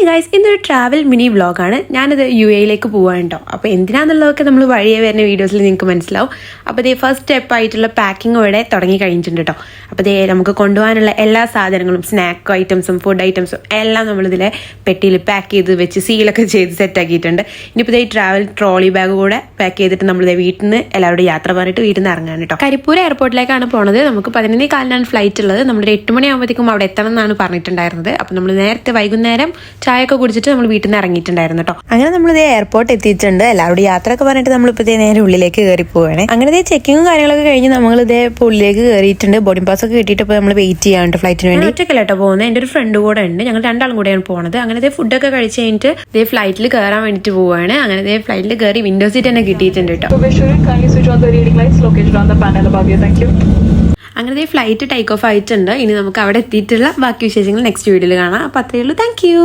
Guys, ഇന്നൊരു travel mini വ്ളോഗാണ്. ഞാനത് UAE പോകാൻ കേട്ടോ. അപ്പോൾ എന്തിനാന്നുള്ളതൊക്കെ നമ്മൾ വഴിയെ വരുന്ന വീഡിയോസിൽ നിങ്ങൾക്ക് മനസ്സിലാവും. അപ്പോൾ ഇതേ ഫസ്റ്റ് സ്റ്റെപ്പ് ആയിട്ടുള്ള പാക്കിംഗ് ഇവിടെ തുടങ്ങി കഴിഞ്ഞിട്ടുണ്ട് കേട്ടോ. അപ്പോൾ ഇതേ നമുക്ക് കൊണ്ടുപോകാനുള്ള എല്ലാ സാധനങ്ങളും, സ്നാക്ക് ഐറ്റംസും ഫുഡ് ഐറ്റംസും എല്ലാം നമ്മളിതിലെ പെട്ടിയിൽ പാക്ക് ചെയ്ത് വെച്ച് സീലൊക്കെ ചെയ്ത് സെറ്റ് ആക്കിയിട്ടുണ്ട്. ഇനിയിപ്പോൾ ഇതേ ട്രാവൽ ട്രോളി ബാഗ് കൂടെ പാക്ക് ചെയ്തിട്ട് നമ്മളിതേ വീട്ടിൽ നിന്ന് എല്ലാവരോടും യാത്ര പറഞ്ഞിട്ട് വീട്ടിൽ നിന്ന് ഇറങ്ങാൻ കേട്ടോ. കരിപ്പൂർ എയർപോർട്ടിലേക്കാണ് പോണത്. നമുക്ക് 11:15 ഫ്ലൈറ്റ് ഉള്ളത്. നമ്മളൊരു 8 മണിയാകുമ്പോഴത്തേക്കും അവിടെ എത്തണം എന്നാണ് പറഞ്ഞിട്ടുണ്ടായിരുന്നത്. അപ്പോൾ നമ്മൾ നേരത്തെ വൈകുന്നേരം ചായയൊക്കെ കുടിച്ചിട്ട് നമ്മൾ വീട്ടിൽ നിന്ന് ഇറങ്ങിയിട്ടുണ്ടായിരുന്നു കേട്ടോ. അങ്ങനെ നമ്മളിതേ എയർപോർട്ട് എത്തിയിട്ടുണ്ട്. എല്ലാവരോടും യാത്രയൊക്കെ പറഞ്ഞിട്ട് നമ്മളിപ്പോൾ ഇതേ നേരെ ഉള്ളിലേക്ക് കയറി പോവുകയാണ്. അങ്ങനെ ഇതേ ചെക്കിങ്ങും കാര്യങ്ങളൊക്കെ കഴിഞ്ഞ് നമ്മളിതേ ഉള്ളിലേക്ക് കയറിയിട്ടുണ്ട്. ബോർഡിംഗ് പാസ് ഒക്കെ കിട്ടിയിട്ട് ഇപ്പോൾ നമ്മൾ വെയിറ്റ് ചെയ്യാറുണ്ട് ഫ്ലൈറ്റിന് വേണ്ടി. ഒറ്റയ്ക്കല്ല കേട്ടോ പോകുന്നത്, എൻ്റെ ഒരു ഫ്രണ്ട് കൂടെ ഉണ്ട്. ഞങ്ങൾ രണ്ടാളും കൂടെയാണ് പോകുന്നത്. അങ്ങനെ ഇതേ ഫുഡൊക്കെ കഴിച്ച് കഴിഞ്ഞിട്ട് ഇതേ ഫ്ലൈറ്റിൽ കയറാൻ വേണ്ടിയിട്ട് പോവുകയാണ്. അങ്ങനെ ഇതേ ഫ്ലൈറ്റിൽ കയറി വിൻഡോ സീറ്റ് തന്നെ കിട്ടിയിട്ടുണ്ട് കേട്ടോ. അങ്ങനെ ഫ്ലൈറ്റ് ടേക്ക് ഓഫ് ആയിട്ടുണ്ട്. ഇനി നമുക്ക് അവിടെ എത്തിയിട്ടുള്ള ബാക്കി വിശേഷങ്ങൾ നെക്സ്റ്റ് വീഡിയോയിൽ കാണാം. അപ്പോൾ അത്രയേ ഉള്ളൂ. Thank you.